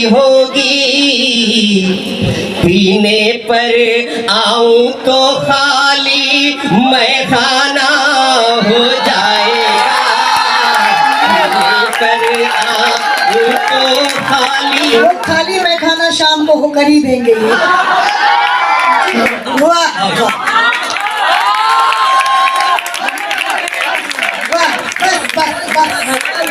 होगी, पीने पर आऊं तो खाली मैं खाना हो जाएगा, पीने पर आऊं तो खाली। वो खाली मैं खाना शाम को होकर ही देंगे ये। वाह वाह, बस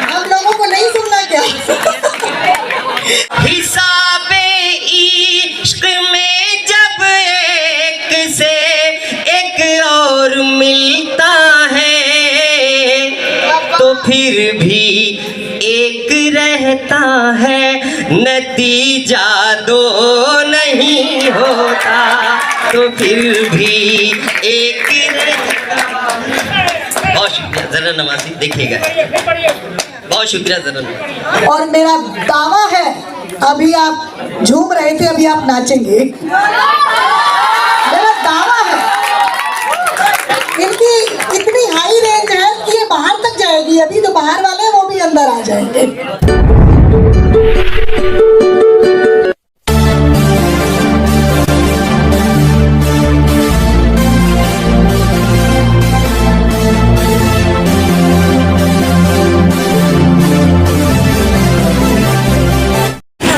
हम लोगों को नहीं सुनना क्या? हिसाबे इश्क में जब एक से एक और मिलता है, तो फिर भी एक रहता है, नतीजा दो नहीं होता, तो फिर भी एक रहता है। बहुत शुक्रिया, जरा नवाजी देखिएगा, बहुत शुक्रिया जरा। और मेरा दावा है, अभी आप झूम रहे थे, अभी आप नाचेंगे। मेरा दावा है, इनकी इतनी हाई रेंज है कि ये बाहर तक जाएगी। अभी तो बाहर वाले हैं, वो भी अंदर आ जाएंगे।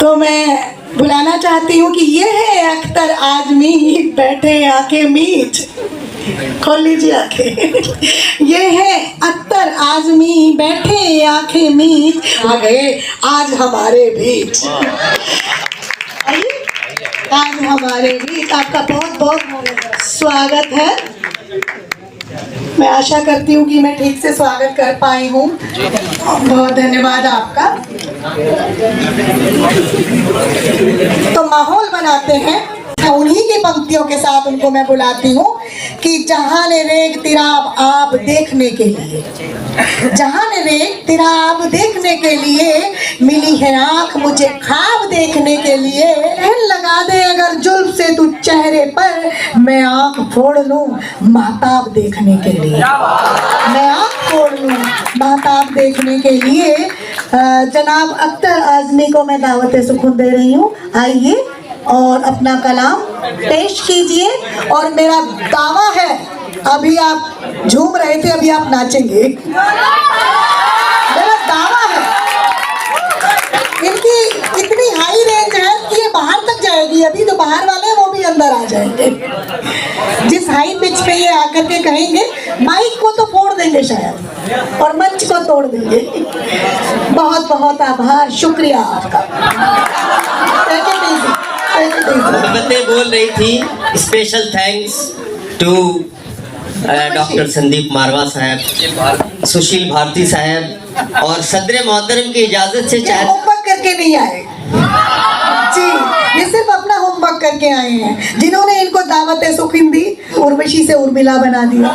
तो मैं बुलाना चाहती हूँ कि ये है अख्तर आजमी, बैठे आंखें मीच, खोल लीजिए आंखें। ये है अख्तर आजमी, बैठे आंखें मीच, आ गए आज हमारे बीच। आइए, आज हमारे बीच आपका बहुत बहुत स्वागत है। मैं आशा करती हूँ कि मैं ठीक से स्वागत कर पाई हूँ। बहुत धन्यवाद आपका। तो माहौल बनाते हैं, उन्हीं की पंक्तियों के साथ उनको मैं बुलाती हूँ कि जहान रेग तिराब आप देखने के लिए, जहान रेग तिराब देखने के लिए, मिली है आँख मुझे ख्वाब देखने के लिए, लगा दे अगर जुल्फ से तू चेहरे पर, मैं आँख फोड़ लूँ महताब देखने के लिए, मैं आँख फोड़ लूँ महताब देखने के लिए। जनाब अख्तर आजमी को मैं दावत सुकून दे रही हूँ, आइए और अपना कलाम पेश कीजिए। और मेरा दावा है, अभी आप झूम रहे थे, अभी आप नाचेंगे। मेरा दावा है, इनकी इतनी हाई रेंज है कि ये बाहर तक जाएगी। अभी तो बाहर वाले हैं, वो भी अंदर आ जाएंगे। जिस हाई पिच पे ये आकर के कहेंगे, माइक को तो फोड़ देंगे शायद, और मंच को तोड़ देंगे। बहुत बहुत आभार, शुक्रिया आपका। मोहब्बतें बोल रही थी, special thanks to doctor Sandeep Marwa साहब, सुशील भारती साहब, और सदर मोहतरम की इजाजत से चाहे होमवर्क करके नहीं आए जी, ये सिर्फ अपना होमवर्क करके आए हैं। जिन्होंने इनको दावत सुखीन दी, उर्वशी से उर्मिला बना दिया।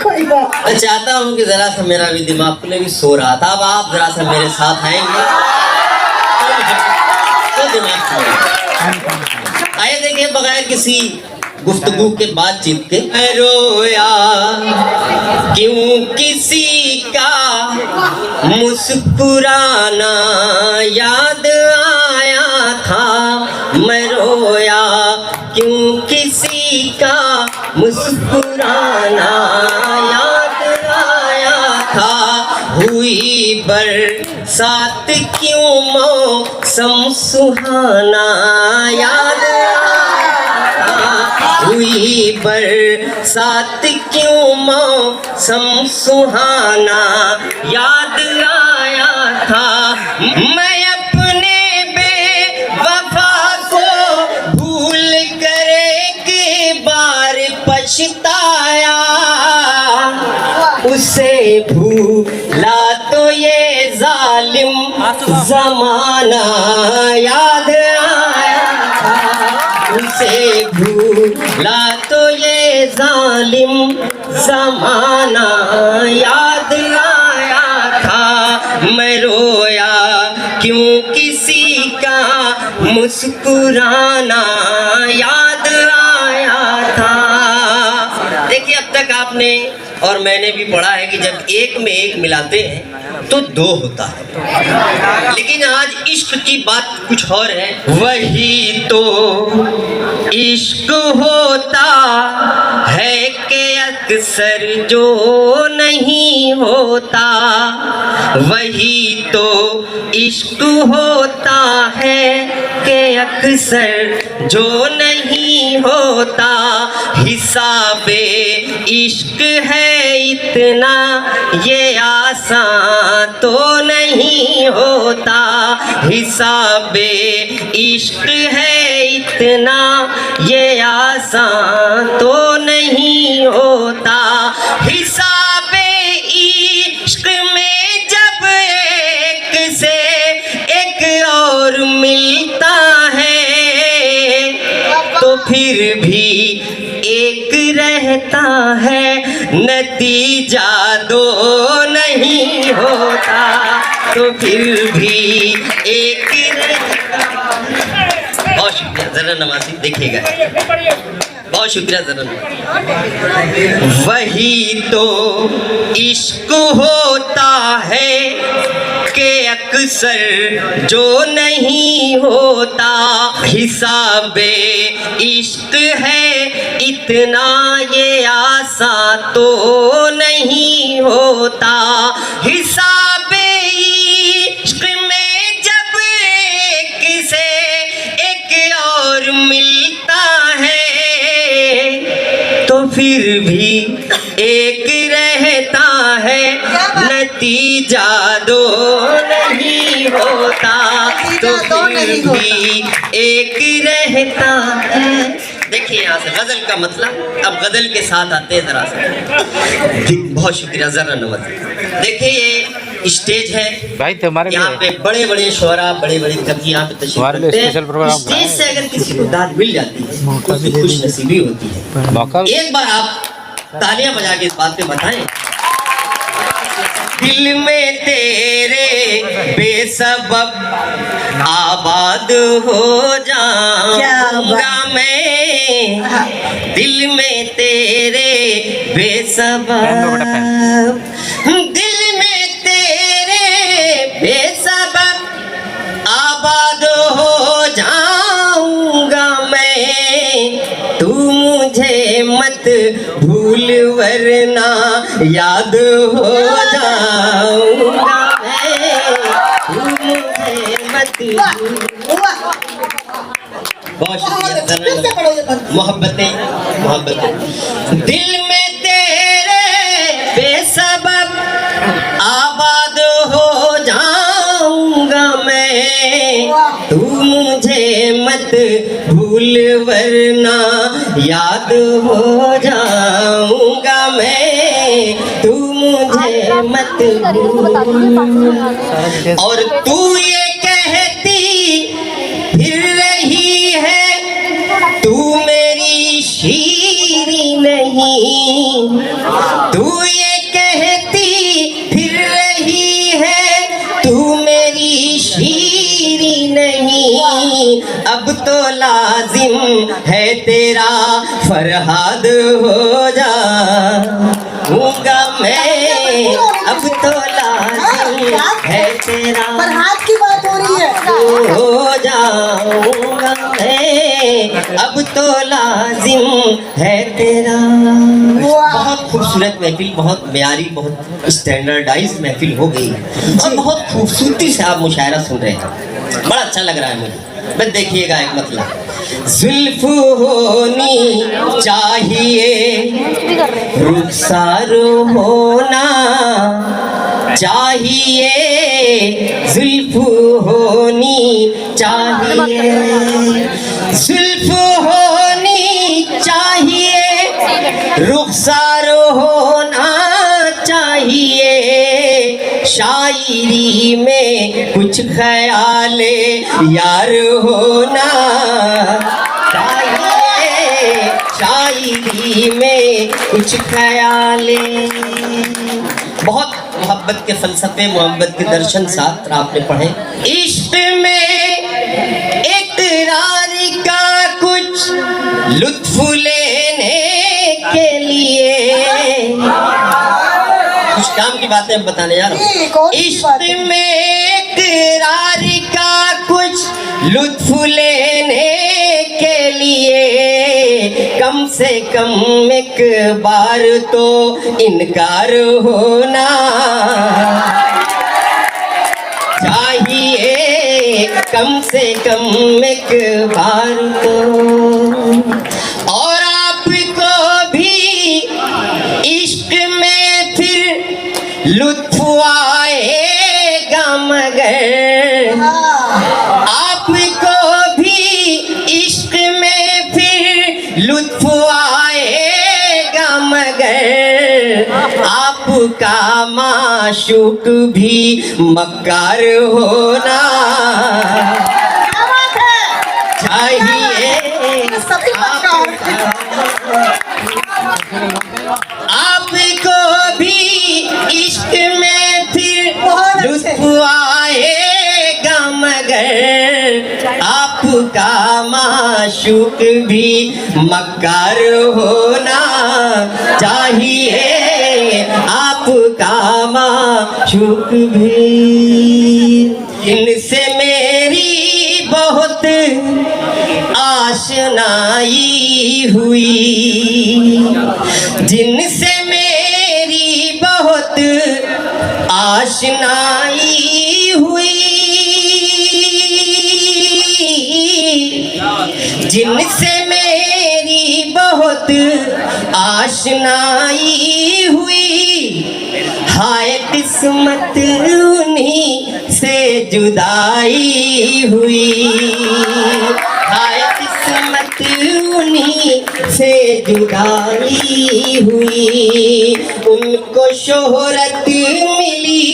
कोई बात, मैं चाहता हूँ कि जरा सा मेरा भी दिमाग खुले, भी सो रहा था, अब आप जरा सा मेरे साथ आएंगे तो दिमाग खुलेगा। आइए देखिए, बगैर किसी गुफ्तगू के बातचीत के, मैं रोया क्यों किसी का मुस्कुराना याद आया था, मैं रोया क्यों किसी का मुस्कुराना याद आया था, हुई बरसात क्यों मौसम सुहाना याद आया था, हुई बरसात क्यों मौसम सुहाना याद आया था, मैं अपने बेवफा को भूल कर एक बार पछताया, उसे भूला तो ये जालिम जमाना याद आया था, उसे भूला तो ये जालिम जमाना याद आया था, मैं रोया क्यों किसी का मुस्कुराना याद आया था। देखिए, अब तक आपने और मैंने भी पढ़ा है कि जब एक में एक मिलाते हैं तो दो होता है, लेकिन आज इश्क की बात कुछ और है। वही तो इश्क होता है कि अक्सर जो नहीं होता, वही तो इश्क होता है कि अक्सर जो नहीं होता। हिसाबे इश्क है इतना ये आसान तो नहीं होता, हिसाबे इश्क है इतना ये आसान तो नहीं होता। हिसाबे इश्क में जब एक से एक और मिलता है, तो फिर भी एक रहता है, नतीजा दो नहीं होता, तो फिर भी एक रहता है। बहुत शुक्रिया, जरा नवाजी देखिएगा, बहुत शुक्रिया जरा नवाजी। वही तो इश्क होता है कि अक्सर जो नहीं होता, हिसाबे इश्क है इतना ये आसान तो नहीं होता। हिसाबे इश्क में जब एक से एक और मिलता है, तो फिर भी एक रहता है, नतीजा दो नहीं होता, तो फिर भी एक रहता है। देखिए यहाँ से गजल का मतलब, अब गजल के साथ आते हैं जरा से। बहुत शुक्रिया जरा नवाज। देखिए ये स्टेज है भाई, तुम्हारे यहाँ पे बड़े बड़े शुअरा, बड़े बड़े कवि यहाँ पे तशरीफ रखते हैं। स्टेज से अगर किसी को दाद मिल जाती है तो उसकी खुश नसीबी होती है। एक बार आप तालियां बजा के इस बात पे बताएं। दिल में तेरे बेसबब आबाद हो जाऊंगा मैं, दिल में तेरे बेसबब, दिल में तेरे बेसबब आबाद हो जाऊंगा मैं। तू मुझे मत भूल वरना याद हो जाऊंगा मैं, तू मुझे मत भूल। बहुत शुक्रिया, मोहब्बतें मोहब्बतें। दिल में तेरे बेसबब आबाद हो जाऊंगा मैं, तू मुझे मत भूल वरना याद हो जाऊंगा मैं, तू मुझे मत भूल। और तू ये कहती फिर रही है तू मेरी शीरी नहीं, तू ये कहती फिर रही है तू मेरी शीरी नहीं। अब तो लाजिम है तेरा फरहाद हो जाऊंगा मैं, अब तो लाजिम है तेरा फरहाद की बात हो रही है, हो जाऊंगा मैं, अब तो लाजिम है तेरा। बहुत खूबसूरत महफिल, बहुत प्यारी, बहुत स्टैंडर्डाइज महफिल हो गई और बहुत खूबसूरती से आप मुशायरा सुन रहे हैं, बड़ा अच्छा लग रहा है मुझे। बस देखिएगा एक मतलब, जुल्फ होनी चाहिए, रुखसार होना चाहिए, जुल्फ होनी चाहिए, जुल्फ होनी चाहिए, रुखसार होना चाहिए। शायरी में कुछ ख्याले यार होना चाहिए, शायरी में कुछ ख्याले। बहुत मोहब्बत के फलसफे, मोहब्बत के दर्शन साथ आपने पढ़े। इश्क में इकरार का कुछ लुत्फ लेने के लिए, कुछ काम की बातें बताने जा रहा ये हूँ। कौन सी इश्क बात है? में इकरार का कुछ लुत्फ लेने के लिए कम से कम एक बार तो इनकार होना चाहिए, कम से कम एक बार तो। और आपको भी इश्क में फिर लुत्फ आएगा, मगर आपको भी इश्क में फिर लुत्फ आएगा, मगर आपका माशूक भी मक्कार होना चाहिए। सभी मक्कार। आपको भी इश्क में फिर बहुत अच्छे। लुत्फ आएगा, मगर आपका माशूक भी मक्कार होना चाहिए, आपका माशूक भी। इनसे मेरी बहुत आशनाई हुई, जिनसे मेरी बहुत आशनाई हुई, जिनसे मेरी बहुत आशनाई हुई, हाय किस्मत उन्हीं से जुदाई हुई, हाय किस्मत उन्हीं से जुदाई हुई। उनको शोहरत मिली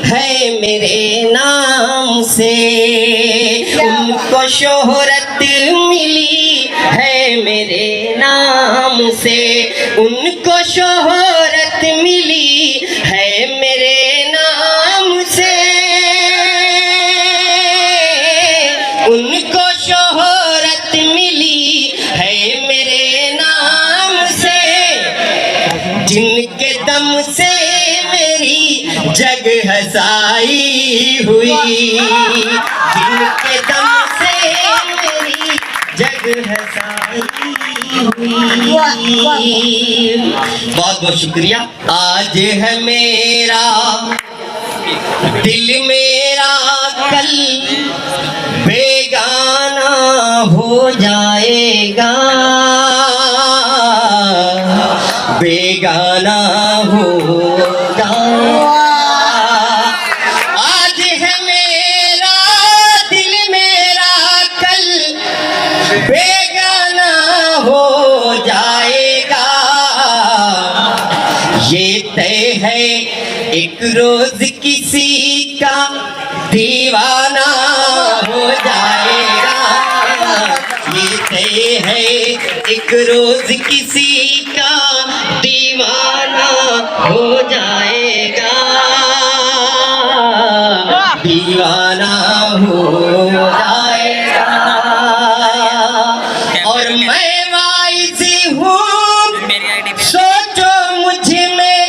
है मेरे नाम से, उनको शोहरत मिली है मेरे नाम से, उनको शोहरत मिली है मेरे नाम से, उनको शोहरत मिली है मेरे नाम से, जिनके दम से मेरी जग हसाई हुई, जिनके दम से मेरी जग हसाई हुई। बहुत बहुत शुक्रिया। आज है मेरा दिल मेरा कल बेगाना हो जाएगा, बेगाना होगा। आज है मेरा दिल मेरा कल बेगाना हो जाएगा, ये तय है एक रोज किसी का दीवाना हो जाएगा, ये तय है एक रोज किसी का दीवाना हो जाएगा, दीवाना हो जाएगा। और मैं वाइज हूँ, सोचो मुझ में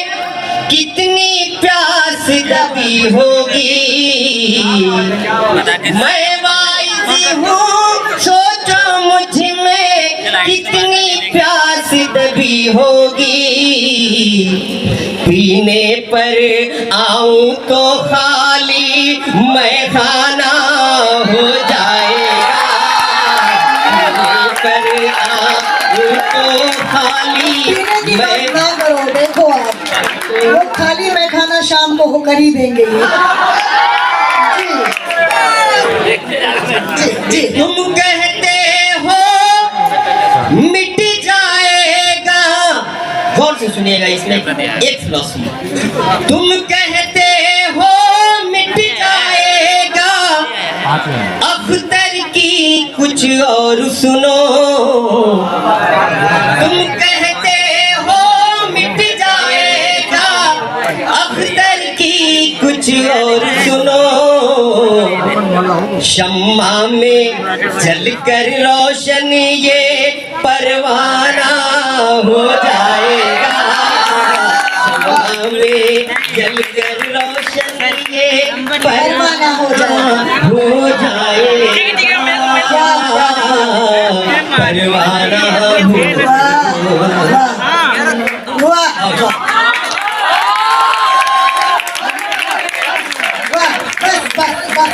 कितनी प्यास दबी होगी, मैं वाइज हूँ, सोचो मुझ में कितनी प्यास दबी होगी, पीने पर आऊं तो खाली मैं खाना हो जाएगा, पीने पर आऊं तो खाली पीने की बात मैं। ना करो, देखो आप वो खाली मैं खाना शाम को होकर ही देंगे ये। जी जी जी। तुम कहते हो मिट जाएगा, गौर से सुनिएगा, इसमें एक फिलॉसफी। तुम कहते हो मिट जाएगा, अख्तर की कुछ और सुनो, तुम कहते हो मिट जाएगा, अख्तर की कुछ और सुनो, शम्मा में जलकर रोशन ये परवाना हो जाएगा, शम्मा में जलकर रोशन ये परवाना हो जाए। हो जाए परवाना वाह वाह वाह, बस बस बस,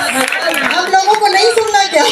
हम लोगों को नहीं सुनना क्या?